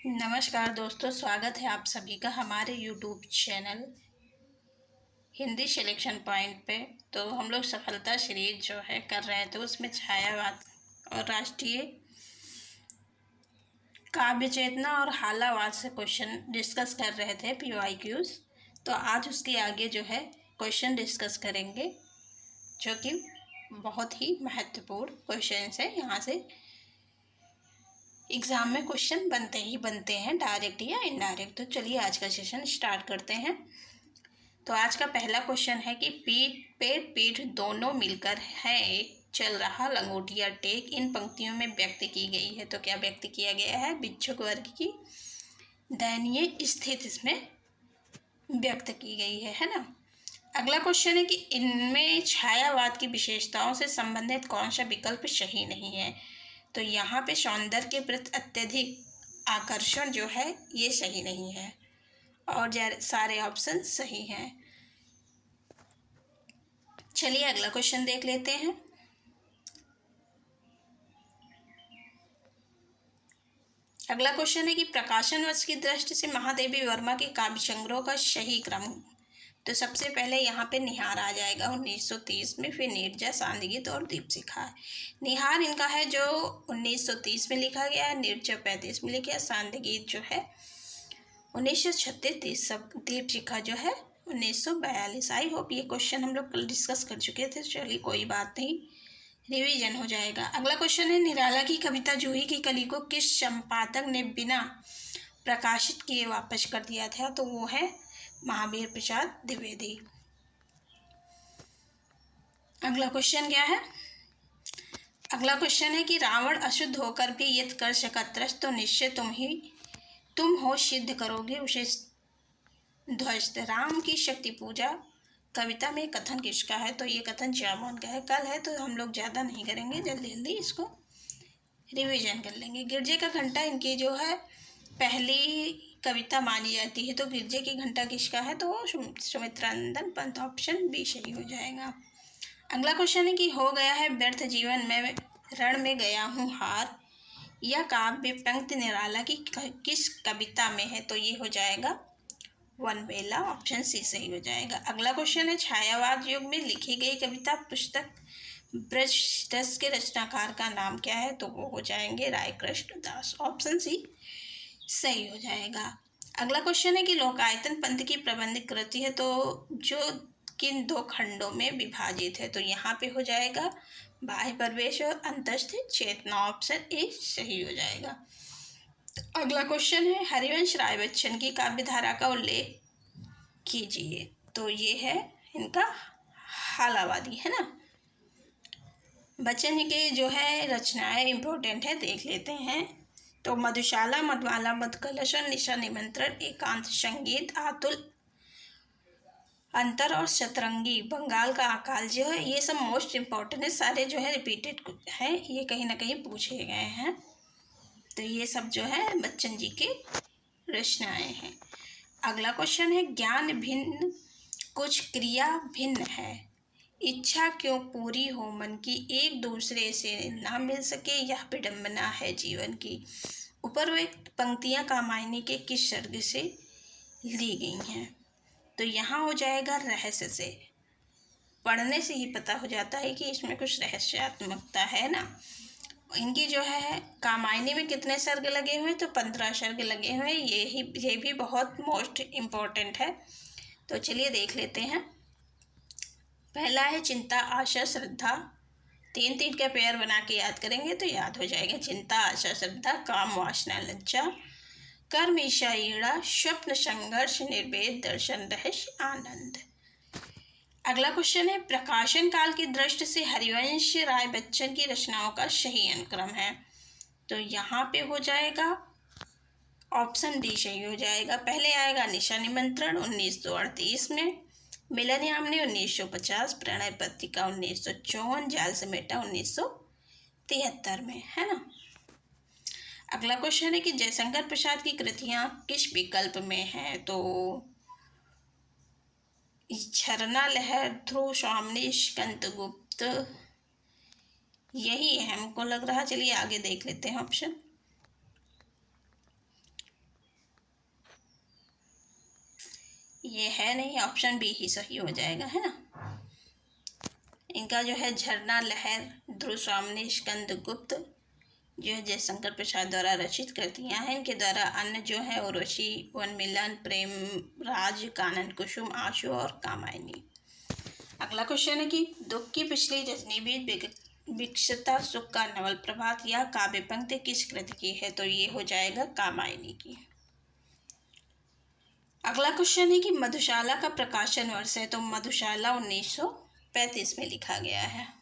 नमस्कार दोस्तों, स्वागत है आप सभी का हमारे YouTube channel Hindi selection point पे। तो हम लोग सफलता सीरीज जो है कर रहे हैं, तो उसमें छायावाद और राष्ट्रीय काव्य चेतना और हालावाद से क्वेश्चन डिस्कस कर रहे थे, PYQs। तो आज उसके आगे जो है क्वेश्चन डिस्कस करेंगे, जो कि बहुत ही महत्वपूर्ण क्वेश्चन है। यहाँ से एग्ज़ाम में क्वेश्चन बनते ही बनते हैं, डायरेक्ट या इनडायरेक्ट। तो चलिए आज का सेशन स्टार्ट करते हैं। तो आज का पहला क्वेश्चन है कि पेट पीठ दोनों मिलकर है चल रहा लंगोटिया टेक इन पंक्तियों में व्यक्त की गई है। तो क्या व्यक्त किया गया है? भिक्षुक वर्ग की दयनीय स्थिति इसमें व्यक्त की गई है ना। अगला क्वेश्चन है कि इनमें छायावाद की विशेषताओं से संबंधित कौन सा विकल्प सही नहीं है। तो यहाँ पे सौंदर्य के प्रति अत्यधिक आकर्षण जो है ये सही नहीं है, और सारे ऑप्शन सही हैं। चलिए अगला क्वेश्चन देख लेते हैं। अगला क्वेश्चन है कि प्रकाशन वर्ष की दृष्टि से महादेवी वर्मा के काव्य संग्रह का सही क्रम। तो सबसे पहले यहाँ पे निहार आ जाएगा 1930 में, फिर नीरजा, सांदगीत और दीपशिखा है। निहार इनका है जो 1930 में लिखा गया है, नीरजा 35 में लिखा है, सांदगीत जो है 1936, सब दीपशिखा जो है 1942। आई होप ये क्वेश्चन हम लोग कल डिस्कस कर चुके थे। चलिए कोई बात नहीं, रिवीजन हो जाएगा। अगला क्वेश्चन है निराला की कविता जूही की कली को किस संपादक ने बिना प्रकाशित किए वापस कर दिया था। तो वो है महावीर प्रसाद द्विवेदी। अगला क्वेश्चन क्या है? अगला क्वेश्चन है कि रावण अशुद्ध होकर भी यदि कर सकत्रस्त तो निश्चय तुम हो सिद्ध करोगे उसे ध्वस्त। राम की शक्ति पूजा कविता में कथन किसका है? तो ये कथन जामोन का है। कल है तो हम लोग ज़्यादा नहीं करेंगे, जल्दी जल्दी इसको रिवीजन कर लेंगे। गिरजे का घंटा इनकी जो है पहली कविता मानी जाती है। तो गिरजे की घंटा किसका है? तो सुमित्रानंदन पंत, ऑप्शन बी सही हो जाएगा। अगला क्वेश्चन है कि हो गया है व्यर्थ जीवन में रण में गया हूँ हार, यह काव्य पंक्ति निराला की किस कविता में है? तो ये हो जाएगा वनवेला, ऑप्शन सी सही हो जाएगा। अगला क्वेश्चन है छायावाद युग में लिखी गई कविता पुस्तक ब्रजरस के रचनाकार का नाम क्या है? तो वो हो जाएंगे राय कृष्ण दास, ऑप्शन सी सही हो जाएगा। अगला क्वेश्चन है कि लोकायतन पंथ की प्रबंधित कृति है तो जो किन दो खंडों में विभाजित है? तो यहाँ पे हो जाएगा बाह्य प्रवेश और अंतस्थ चेतना, ऑप्शन ए सही हो जाएगा। अगला क्वेश्चन है हरिवंश राय बच्चन की काव्यधारा का उल्लेख कीजिए। तो ये है इनका हालावादी, है ना। बच्चन के जो है रचनाएं इंपॉर्टेंट है, देख लेते हैं। तो मधुशाला, मधुमाला, मधुकलश और निशा निमंत्रण, एकांत संगीत, आतुल अंतर और शतरंगी, बंगाल का अकाल जो है, ये सब मोस्ट इम्पॉर्टेंट है। सारे जो है रिपीटेड हैं, ये कहीं ना कहीं पूछे गए हैं। तो ये सब जो है बच्चन जी के रचनाएं हैं। अगला क्वेश्चन है ज्ञान भिन्न कुछ क्रिया भिन्न है, इच्छा क्यों पूरी हो मन की एक दूसरे से ना मिल सके, यह विडंबना है जीवन की। उपरोक्त पंक्तियां कामायनी के किस सर्ग से ली गई हैं? तो यहाँ हो जाएगा रहस्य से। पढ़ने से ही पता हो जाता है कि इसमें कुछ रहस्यात्मकता है ना। इनकी जो है कामायनी में कितने सर्ग लगे हुए हैं? तो 15 सर्ग लगे हुए हैं। ये भी बहुत मोस्ट इम्पोर्टेंट है। तो चलिए देख लेते हैं। पहला है चिंता, आशा, श्रद्धा। 3-3 का पेयर बना के याद करेंगे तो याद हो जाएगा। चिंता, आशा, श्रद्धा, काम, वासना, लज्जा, कर्म, ईशा, ईड़ा, स्वप्न, संघर्ष, निर्वेद, दर्शन, रहस्य, आनंद। अगला क्वेश्चन है प्रकाशन काल की दृष्टि से हरिवंश राय बच्चन की रचनाओं का सही अनुक्रम है। तो यहाँ पे हो जाएगा ऑप्शन डी सही हो जाएगा। पहले आएगा निशा निमंत्रण 1938 में, मिलन यामिनी 1950, प्रणय पत्रिका 1954, जाल समेटा 1973 में, है ना। अगला क्वेश्चन है कि जयशंकर प्रसाद की कृतियाँ किस विकल्प में हैं? तो झरना, लहर, ध्रुव, स्वामिनी, स्कंदगुप्त, यही है हमको लग रहा। चलिए आगे देख लेते हैं ऑप्शन। ये है नहीं, ऑप्शन बी ही सही हो जाएगा, है ना। इनका जो है झरना, लहर, ध्रुव स्वामिनी, स्कंद गुप्त जो है जयशंकर प्रसाद द्वारा रचित कृतियाँ हैं। इनके द्वारा अन्य जो है उर्वशी, वनमिलन, प्रेम राज, कानन कुसुम, आशु और कामायनी। अगला क्वेश्चन है कि दुख की पिछली रजनी भी विकसता सुख का नवल प्रभात या काव्य पंक्ति किस कृति की है? तो ये हो जाएगा कामायनी की। अगला क्वेश्चन है कि मधुशाला का प्रकाशन वर्ष है? तो मधुशाला 1935 में लिखा गया है।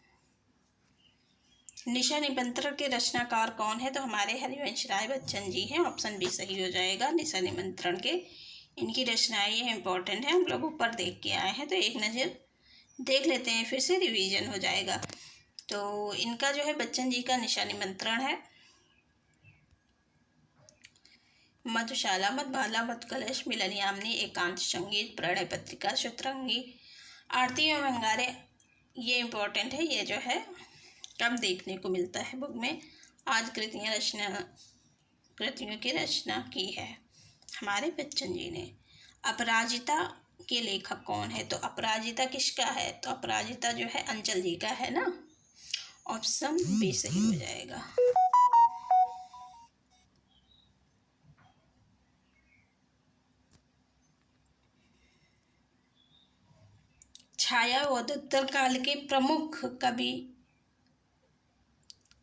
निशा निमंत्रण के रचनाकार कौन है? तो हमारे हरिवंश राय बच्चन जी हैं, ऑप्शन बी सही हो जाएगा। निशा निमंत्रण के इनकी रचनाएं इंपॉर्टेंट है, हम लोग ऊपर देख के आए हैं, तो एक नज़र देख लेते हैं, फिर से रिवीजन हो जाएगा। तो इनका जो है बच्चन जी का निशा निमंत्रण है, मधुशाला, मधुबाला, मधुकलश, मिलन यामिनी, एकांत संगीत, प्रणय पत्रिका, शतरंगी, आरती एवं अंगारे, ये इम्पोर्टेंट है। ये जो है कब देखने को मिलता है बुक में। आज कृतियों की रचना की है हमारे बच्चन जी ने। अपराजिता के लेखक कौन है? तो अपराजिता किसका है? तो अपराजिता जो है अंचल जी का है ना, ऑप्शन बी सही हो जाएगा। छायावधोत्तर काल के प्रमुख कवि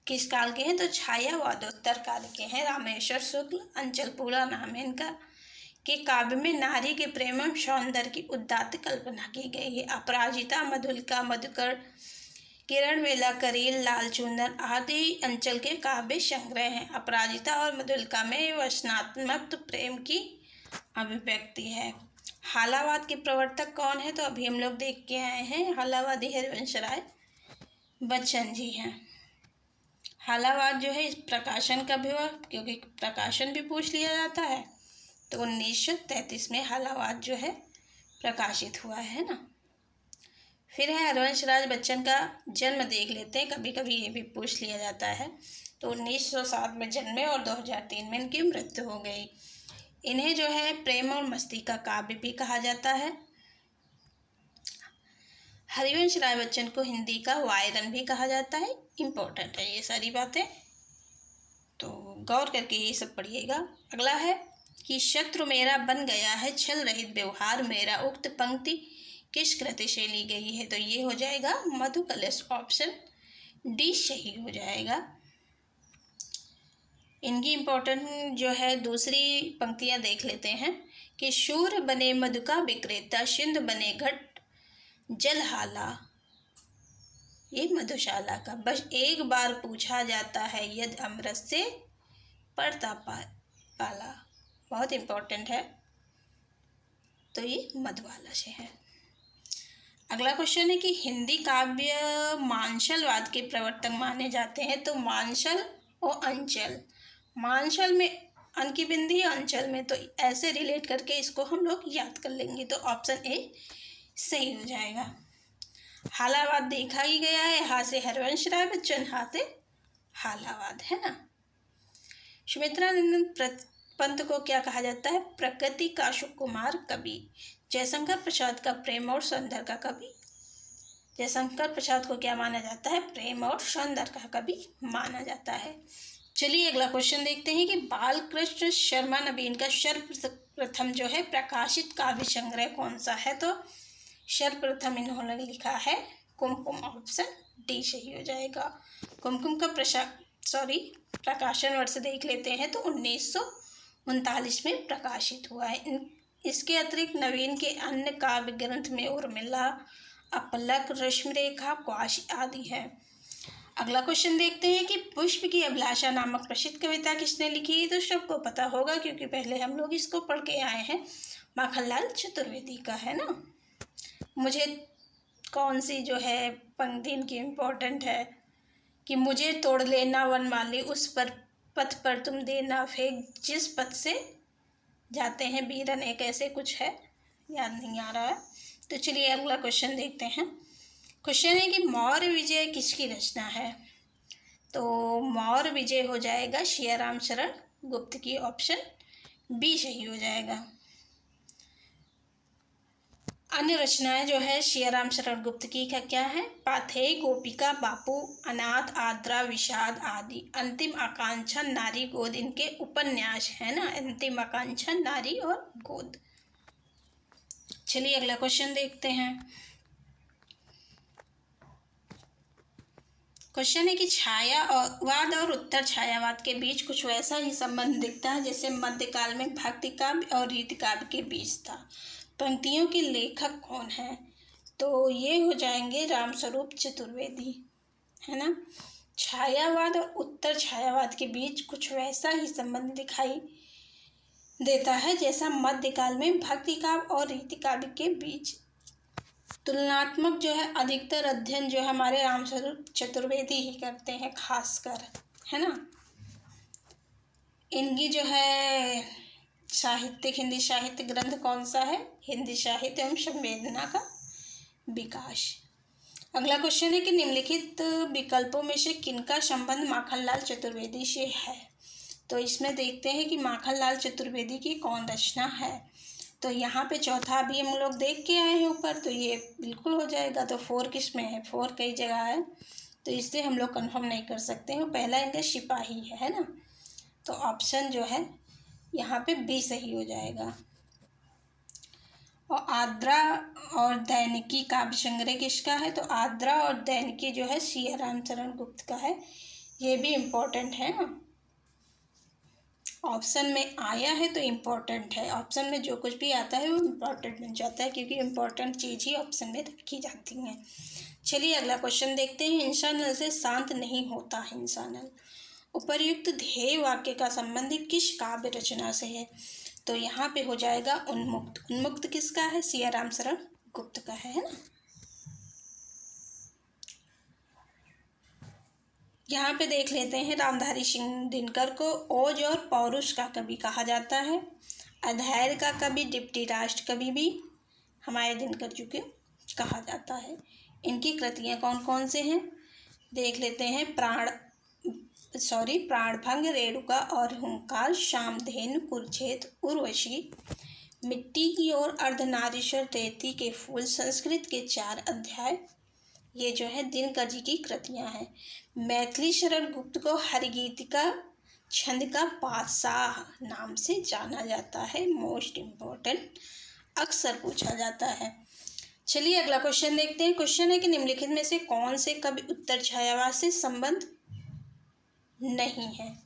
किस काल के हैं? तो छायावादोत्तर काल के हैं। रामेश्वर शुक्ल, अंचल पूरा नाम है इनका, के काव्य में नारी के प्रेम एवं सौंदर्य की उदात्त कल्पना की गई है। अपराजिता, मधुलिका, मधुकर, किरण वेला, करील, लाल चूंदन आदि अंचल के काव्य संग्रह हैं। अपराजिता और मधुलिका में वचनात्मक प्रेम की अभिव्यक्ति है। हालावाद के प्रवर्तक कौन है? तो अभी हम लोग देख के आए हैं, हालावादी हरिवंश राय बच्चन जी हैं। हालावाद जो है इस प्रकाशन कब हुआ? क्योंकि प्रकाशन भी पूछ लिया जाता है, तो 1933 में हालावाद जो है प्रकाशित हुआ है ना। फिर है हरिवंश राय बच्चन का जन्म देख लेते हैं, कभी कभी ये भी पूछ लिया जाता है। तो 1907 में जन्मे और 2003 में इनकी मृत्यु हो गई। इन्हें जो है प्रेम और मस्ती का काव्य भी कहा जाता है। हरिवंश राय बच्चन को हिंदी का वायरन भी कहा जाता है। इम्पोर्टेंट है ये सारी बातें, तो गौर करके ये सब पढ़िएगा। अगला है कि शत्रु मेरा बन गया है, छल रहित व्यवहार मेरा, उक्त पंक्ति किस कृति से ली गई है? तो ये हो जाएगा मधुकलश, ऑप्शन डी सही हो जाएगा। इनकी इम्पोर्टेंट जो है दूसरी पंक्तियां देख लेते हैं कि शूर बने मधु का विक्रेता, सिंधु बने घट जलहाला, ये मधुशाला का। बस एक बार पूछा जाता है, यदि अमृत से पड़ता पाला, बहुत इम्पोर्टेंट है, तो ये मधुबाला से है। अगला क्वेश्चन है कि हिंदी काव्य मांशलवाद के प्रवर्तक माने जाते हैं? तो मांशल और अंचल, मांशल में अन की बिंदी, अंचल में, तो ऐसे रिलेट करके इसको हम लोग याद कर लेंगे, तो ऑप्शन ए सही हो जाएगा। हालावाद देखा ही गया है, हा से हरिवंश राय बच्चन, हा से हालावाद, है ना। सुमित्रा नंदन पंत को क्या कहा जाता है? प्रकृति का सुकुमार कवि। जयशंकर प्रसाद का प्रेम और सौंदर्य का कवि, जयशंकर प्रसाद को क्या माना जाता है? प्रेम और सौंदर्य का कवि माना जाता है। चलिए अगला क्वेश्चन देखते हैं कि बालकृष्ण शर्मा नवीन का सर्वप्रथम जो है प्रकाशित काव्य संग्रह कौन सा है? तो सर्वप्रथम इन्होंने लिखा है कुमकुम, ऑप्शन डी सही हो जाएगा। कुमकुम का प्रकाशन वर्ष देख लेते हैं, तो 1939 में प्रकाशित हुआ है। इसके अतिरिक्त नवीन के अन्य काव्य ग्रंथ में उर्मिला, अपलक, रश्मिरेखा, क्वाशी आदि हैं। अगला क्वेश्चन देखते हैं कि पुष्प की अभिलाषा नामक प्रसिद्ध कविता किसने लिखी है? तो सबको पता होगा क्योंकि पहले हम लोग इसको पढ़ के आए हैं, माखनलाल चतुर्वेदी का, है ना। मुझे कौन सी जो है पंक्ति इनकी इम्पोर्टेंट है कि मुझे तोड़ लेना वनमाली, उस पर पथ पर तुम देना फेंक, जिस पथ से जाते हैं बीरन, एक ऐसे कुछ है, याद नहीं आ रहा है। तो चलिए अगला क्वेश्चन देखते हैं। क्वेश्चन है कि मौर्य विजय किसकी रचना है? तो मौर्य विजय हो जाएगा सियाराम शरण गुप्त की, ऑप्शन बी सही हो जाएगा। अन्य रचनाएं जो है सियाराम शरण गुप्त की क्या है? पाथेय, गोपिका, बापू, अनाथ, आद्रा, विषाद आदि। अंतिम आकांक्षा, नारी, गोद इनके उपन्यास है ना। अंतिम आकांक्षा, नारी और गोद। चलिए अगला क्वेश्चन देखते हैं। क्वेश्चन है कि छायावाद और उत्तर छायावाद के बीच कुछ वैसा ही संबंध दिखता है जैसे मध्यकाल में भक्ति काव्य और रीति काव्य के बीच था। पंक्तियों के लेखक कौन है? तो ये हो जाएंगे रामस्वरूप चतुर्वेदी, है ना। छायावाद और उत्तर छायावाद के बीच कुछ वैसा ही संबंध दिखाई देता है जैसा मध्यकाल में भक्ति काव्य और रीति काव्य के बीच। तुलनात्मक जो है अधिकतर अध्ययन जो हमारे रामस्वरूप चतुर्वेदी ही करते हैं खासकर, है ना। इनकी जो है साहित्यिक हिंदी साहित्य ग्रंथ कौन सा है? हिंदी साहित्य एवं संवेदना का विकास। अगला क्वेश्चन है कि निम्नलिखित विकल्पों में से किनका संबंध माखनलाल चतुर्वेदी से है? तो इसमें देखते हैं कि माखनलाल चतुर्वेदी की कौन रचना है। तो यहाँ पे चौथा भी हम लोग देख के आए हैं ऊपर, तो ये बिल्कुल हो जाएगा। तो 4 किस में है? 4 कई जगह है, तो इससे हम लोग कंफर्म नहीं कर सकते हैं। पहला इनका सिपाही है ना। तो ऑप्शन जो है यहाँ पे बी सही हो जाएगा। और आद्रा और दैनिकी काव्य संग्रह किसका है? तो आद्रा और दैनिकी जो है सियाराम शरण गुप्त का है। ये भी इम्पोर्टेंट है ना, ऑप्शन में आया है तो इम्पोर्टेंट है। ऑप्शन में जो कुछ भी आता है वो इम्पोर्टेंट बन जाता है, क्योंकि इम्पोर्टेंट चीज़ ही ऑप्शन में रखी जाती हैं। चलिए अगला क्वेश्चन देखते हैं। हिंसा नल से शांत नहीं होता हिंसा नल। उपर्युक्त ध्येय वाक्य का संबंध किस काव्य रचना से है? तो यहाँ पे हो जाएगा उन्मुक्त। उन्मुक्त किसका है? सियाराम शरण गुप्त का है ना। यहाँ पे देख लेते हैं। रामधारी सिंह दिनकर को ओज और पौरुष का कवि कहा जाता है। अधैर्य का कवि, डिप्टी राष्ट्र कवि भी हमारे दिनकर जी के कहा जाता है। इनकी कृतियाँ कौन कौन से हैं? देख लेते हैं। प्राणभंग, रेणुका और हुंकार, शामधेनु, कुरुक्षेत्र, उर्वशी, मिट्टी की ओर, अर्धनारीश्वर, रेती के फूल, संस्कृत के 4 अध्याय। ये जो है दिनकर जी की कृतियाँ हैं। मैथिली शरण गुप्त को हरिगीतिका छंद का पातशाह नाम से जाना जाता है। मोस्ट इम्पोर्टेंट, अक्सर पूछा जाता है। चलिए अगला क्वेश्चन देखते हैं। क्वेश्चन है कि निम्नलिखित में से कौन से कवि उत्तर छायावाद से संबंध नहीं है?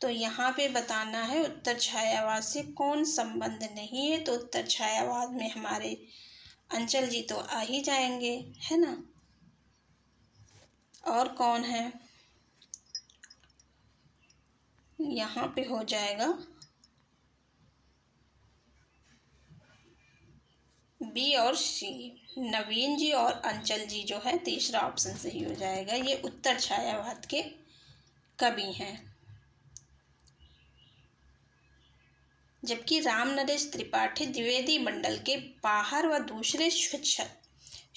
तो यहाँ पे बताना है उत्तर छायावाद से कौन संबंध नहीं है। तो उत्तर छायावाद में हमारे अंचल जी तो आ ही जाएंगे, है ना। और कौन है? यहाँ पे हो जाएगा बी और सी, नवीन जी और अंचल जी जो है तीसरा ऑप्शन सही हो जाएगा। ये उत्तर छायावाद के कवि हैं। जबकि राम नरेश त्रिपाठी द्विवेदी मंडल के बाहर व दूसरे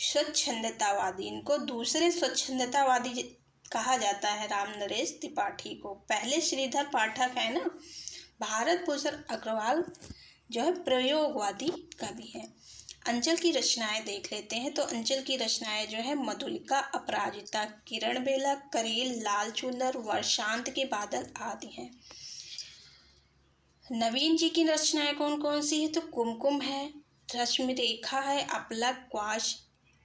स्वच्छंदतावादी, इनको दूसरे स्वच्छंदतावादी कहा जाता है राम नरेश त्रिपाठी को। पहले श्रीधर पाठक है ना। भारत भूषण अग्रवाल जो है प्रयोगवादी कवि है। अंचल की रचनाएं देख लेते हैं। तो अंचल की रचनाएं जो है मधुलिका, अपराजिता, किरण बेला, करेल, लाल चुनर, वर्षांत के बादल आदि हैं। नवीन जी की रचनाएं कौन कौन सी है? तो कुमकुम है, रश्मि रेखा है, अपलक, क्वाश।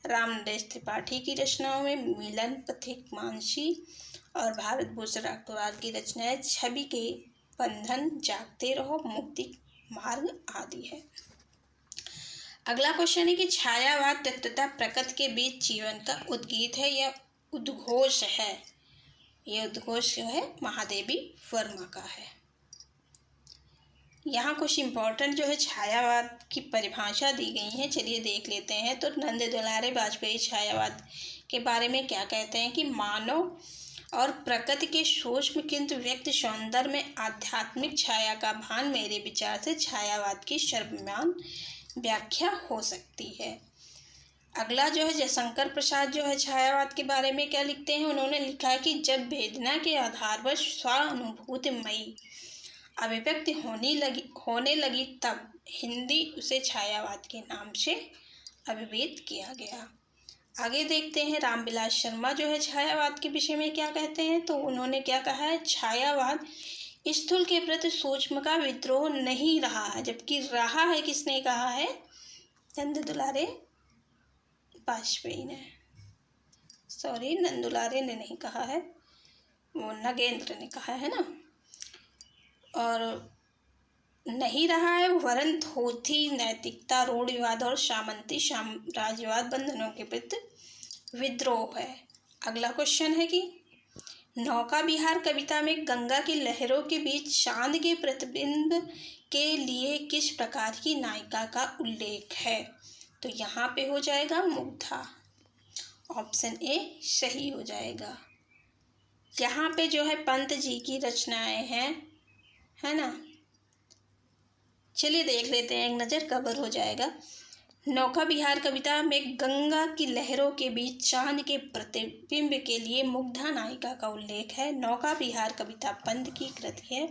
राम नरेश त्रिपाठी की रचनाओं में मिलन, पथिक, मानसी और भारत भूषण अग्रवाल की रचनाएं छवि के बंधन, जागते रहो, मुक्ति मार्ग आदि है। अगला क्वेश्चन है कि छायावाद तत्वतः प्रकृति के बीच जीवन का उद्गीत है या उद्घोष है? यह उद्घोष जो है महादेवी वर्मा का है। यहाँ कुछ इम्पोर्टेंट जो है छायावाद की परिभाषा दी गई है। चलिए देख लेते हैं। तो नंद दुलारे वाजपेयी छायावाद के बारे में क्या कहते हैं कि मानव और प्रकृति के सूक्ष्म किंतु व्यक्त सौंदर्य में आध्यात्मिक छाया का भान मेरे विचार से छायावाद की सर्वमान्य व्याख्या हो सकती है। अगला जो है जयशंकर प्रसाद जो है छायावाद के बारे में क्या लिखते हैं? उन्होंने लिखा है कि जब वेदना के आधार पर स्वानुभूतिमयी अभिव्यक्ति होने लगी तब हिंदी उसे छायावाद के नाम से अभिव्यक्त किया गया। आगे देखते हैं, रामविलास शर्मा जो है छायावाद के विषय में क्या कहते हैं। तो उन्होंने क्या कहा है, छायावाद स्थूल के प्रति सूक्ष्म का विद्रोह नहीं रहा है, जबकि रहा है किसने कहा है, नंद दुलारे वाजपेयी ने, सॉरी नंद दुलारे ने नहीं कहा है, वो नगेंद्र ने कहा है ना। और नहीं रहा है वरन थोथी नैतिकता, रूढ़िवाद और सामंती साम्राज्यवाद बंधनों के प्रति विद्रोह है। अगला क्वेश्चन है कि नौका विहार कविता में गंगा की लहरों के बीच चांद के प्रतिबिंब के लिए किस प्रकार की नायिका का उल्लेख है। तो यहाँ पे हो जाएगा मुग्धा, ऑप्शन ए सही हो जाएगा। यहाँ पे जो है पंत जी की रचनाएं हैं, है ना। चलिए देख लेते हैं, एक नज़र कवर हो जाएगा। नौका विहार कविता में गंगा की लहरों के बीच चांद के प्रतिबिंब के लिए मुग्धा नायिका का उल्लेख है। नौका विहार कविता पंत की कृति है।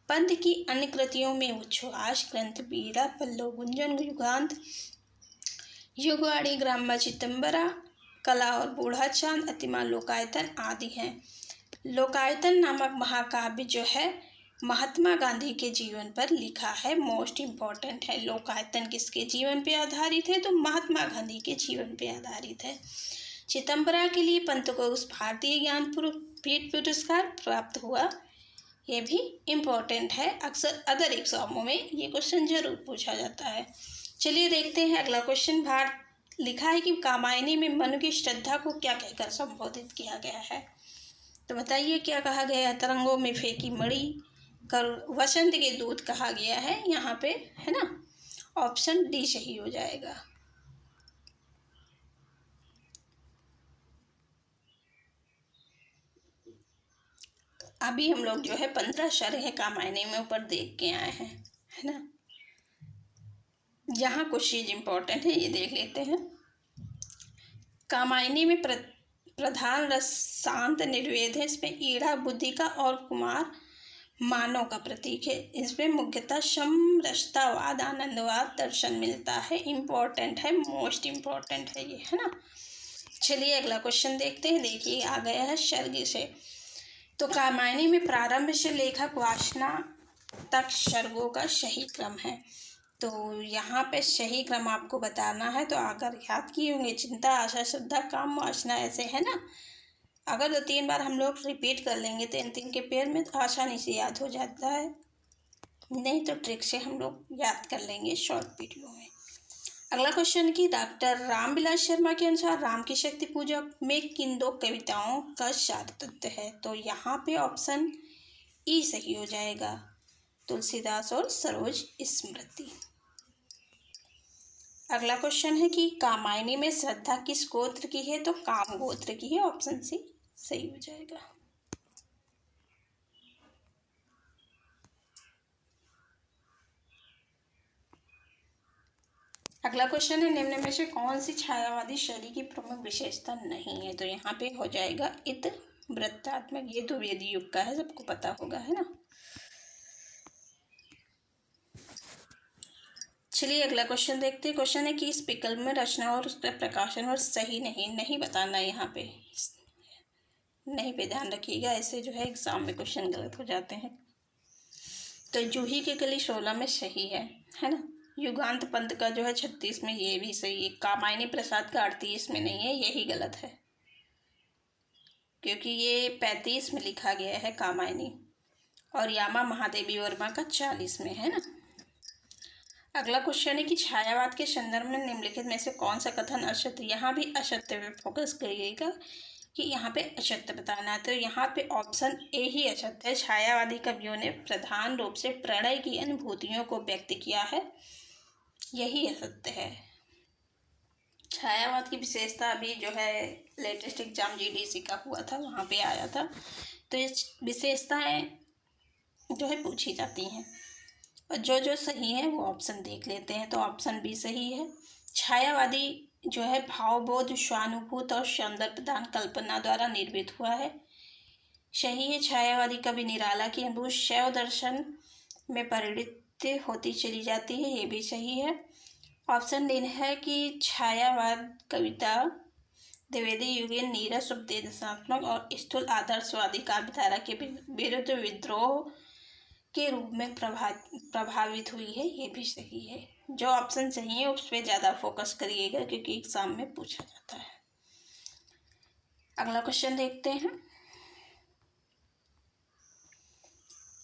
पंत की अन्य कृतियों में उच्छ्वास, ग्रंथ बीड़ा, पल्लव गुंजन, युगांत, युगवाणी, ग्राम्य चितंबरा, कला और बूढ़ा चांद, अतिमा, लोकायतन आदि हैं। लोकायतन नामक महाकाव्य जो है महात्मा गांधी के जीवन पर लिखा है, मोस्ट इम्पॉर्टेंट है। लोकायतन किसके जीवन पे आधारित है, तो महात्मा गांधी के जीवन पे आधारित है। चिदंबरा के लिए पंत को उस भारतीय ज्ञानपीठ पुरस्कार प्राप्त हुआ, ये भी इम्पोर्टेंट है। अक्सर अदर एग्जामों में ये क्वेश्चन जरूर पूछा जाता है। चलिए देखते हैं अगला क्वेश्चन। लिखा है कि कामायनी में मनु की श्रद्धा को क्या कहकर संबोधित किया गया है। तो बताइए क्या कहा गया है। तरंगों में फेंकी मणि कर वसंत के दूत कहा गया है यहाँ पे, है ना। ऑप्शन डी सही हो जाएगा। अभी हम लोग जो है 15 शरह कामायनी में ऊपर देख के आए हैं, है ना। यहाँ कुछ चीज इम्पोर्टेंट है, ये देख लेते हैं। कामायनी में प्रधान रस शांत निर्वेद है। इसमें ईड़ा बुद्धि का और कुमार मानव का प्रतीक है। इसमें मुख्यतः समरसतावाद, आनंदवाद दर्शन मिलता है। इम्पोर्टेंट है, मोस्ट इम्पोर्टेंट है ये, है ना। चलिए अगला क्वेश्चन देखते हैं। देखिए आ गया है सर्ग से। तो कामायनी में प्रारंभ से लेखक वासना तक सर्गों का सही क्रम है। तो यहाँ पे सही क्रम आपको बताना है। तो अगर याद किए होंगे, चिंता, आशा, श्रद्धा, काम, वासना, ऐसे है ना। अगर 2-3 बार हम लोग रिपीट कर लेंगे तो इन 3 के पेयर में तो आसानी से याद हो जाता है, नहीं तो ट्रिक से हम लोग याद कर लेंगे शॉर्ट वीडियो में। अगला क्वेश्चन की डॉक्टर रामविलास शर्मा के अनुसार राम की शक्ति पूजा में किन 2 कविताओं का सार तत्व है। तो यहाँ पे ऑप्शन ई सही हो जाएगा, तुलसीदास और सरोज स्मृति। अगला क्वेश्चन है कि कामायनी में श्रद्धा किस गोत्र की है। तो काम गोत्र की है, ऑप्शन सी सही हो जाएगा। अगला क्वेश्चन है, निम्न में से कौन सी छायावादी शैली की प्रमुख विशेषता नहीं है। तो यहाँ पे हो जाएगा इत वृत्तात्मक। ये तो वेदी युग का है, सबको पता होगा, है ना। चलिए अगला क्वेश्चन देखते हैं। क्वेश्चन है कि इस विकल्प में रचना और उसका प्रकाशन वर्ष सही नहीं बताना। यहाँ पे नहीं पे ध्यान रखिएगा, ऐसे जो है एग्जाम में क्वेश्चन गलत हो जाते हैं। तो जूही के कली 16 में सही है ना। युगांत पंत का जो है 36 में, ये भी सही है। कामायनी प्रसाद का 38 में नहीं है, यही गलत है, क्योंकि ये 35 में लिखा गया है कामायनी। और यामा महादेवी वर्मा का 40 में, है ना। अगला क्वेश्चन है कि छायावाद के संदर्भ में निम्नलिखित में से कौन सा कथन असत्य। यहाँ भी असत्य पे फोकस करिएगा कि यहाँ पे असत्य बताना है। तो यहाँ पे ऑप्शन ए ही असत्य है। छायावादी कवियों ने प्रधान रूप से प्रणय की अनुभूतियों को व्यक्त किया है, यही असत्य है। छायावाद की विशेषता अभी जो है लेटेस्ट एग्जाम जीडीसी का हुआ था, वहाँ पे आया था। तो ये विशेषताएं जो है पूछी जाती हैं, और जो सही है वो ऑप्शन देख लेते हैं। तो ऑप्शन बी सही है। छायावादी जो है भावबोध, स्वानुभूत और सौंदर्य प्रदान कल्पना द्वारा निर्मित हुआ है, सही है। छायावादी कवि निराला की अनुभूति शैव दर्शन में परिणित होती चली जाती है, ये भी सही है। ऑप्शन डी है कि छायावाद कविता द्विवेदी युगीन नीरस उपदेशात्मक और स्थूल आदर्शवादी काव्यधारा के विरुद्ध विद्रोह के रूप में प्रभावित हुई है। ये भी सही है। जो ऑप्शन सही है उस पर ज़्यादा फोकस करिएगा क्योंकि एग्जाम में पूछा जाता है। अगला क्वेश्चन देखते हैं।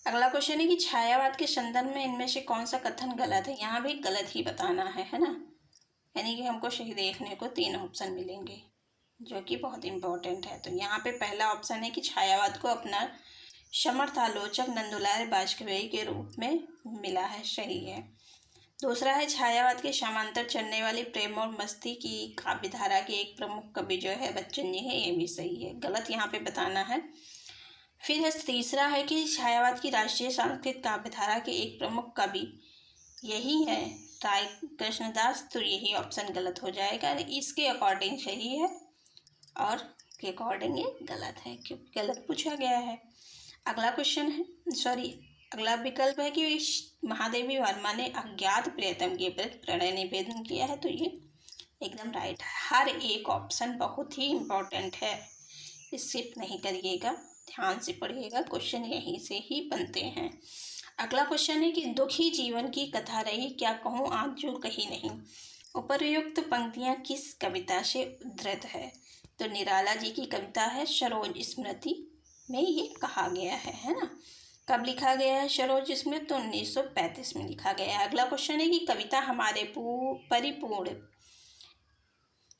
अगला क्वेश्चन है कि छायावाद के संदर्भ में इनमें से कौन सा कथन गलत है। यहाँ भी गलत ही बताना है ना। यानी कि हमको सही देखने को 3 ऑप्शन मिलेंगे जो कि बहुत इम्पोर्टेंट है। तो यहाँ पे पहला ऑप्शन है कि छायावाद को अपना समर्थ आलोचक नंदुलाल बाजपेयी के रूप में मिला है, सही है। दूसरा है छायावाद के समांतर चलने वाली प्रेम और मस्ती की काव्यधारा के एक प्रमुख कवि जो है बच्चन जी है, ये भी सही है। गलत यहाँ पे बताना है। फिर है तीसरा है कि छायावाद की राष्ट्रीय सांस्कृतिक काव्यधारा के एक प्रमुख कवि यही है राय कृष्णदास, तो यही ऑप्शन गलत हो जाएगा। इसके अकॉर्डिंग सही है और के अकॉर्डिंग ये गलत है क्योंकि गलत पूछा गया है। अगला क्वेश्चन है अगला विकल्प है कि महादेवी वर्मा ने अज्ञात प्रियतम के प्रति प्रणय निवेदन किया है, तो ये एकदम राइट है। हर एक ऑप्शन बहुत ही इम्पोर्टेंट है, स्किप नहीं करिएगा, ध्यान से पढ़िएगा, क्वेश्चन यहीं से ही बनते हैं। अगला क्वेश्चन है कि दुखी जीवन की कथा रही क्या कहूँ आज जो कही नहीं। उपर्युक्त पंक्तियाँ किस कविता से उद्धृत है। तो निराला जी की कविता है सरोज स्मृति में ये कहा गया है ना। कब लिखा गया है सरोज स्मृति? तो 1935 में लिखा गया है। अगला क्वेश्चन है कि कविता हमारे परिपूर्ण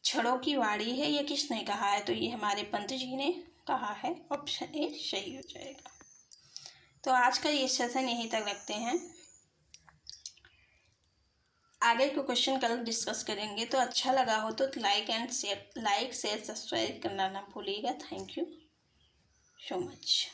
क्षणों की वाणी है, ये किसने कहा है। तो ये हमारे पंत जी ने कहा है, ऑप्शन ए सही हो जाएगा। तो आज का ये सेशन यहीं तक रखते हैं, आगे के क्वेश्चन कल डिस्कस करेंगे। तो अच्छा लगा हो तो लाइक शेयर सब्सक्राइब करना ना भूलिएगा। Thank you so much.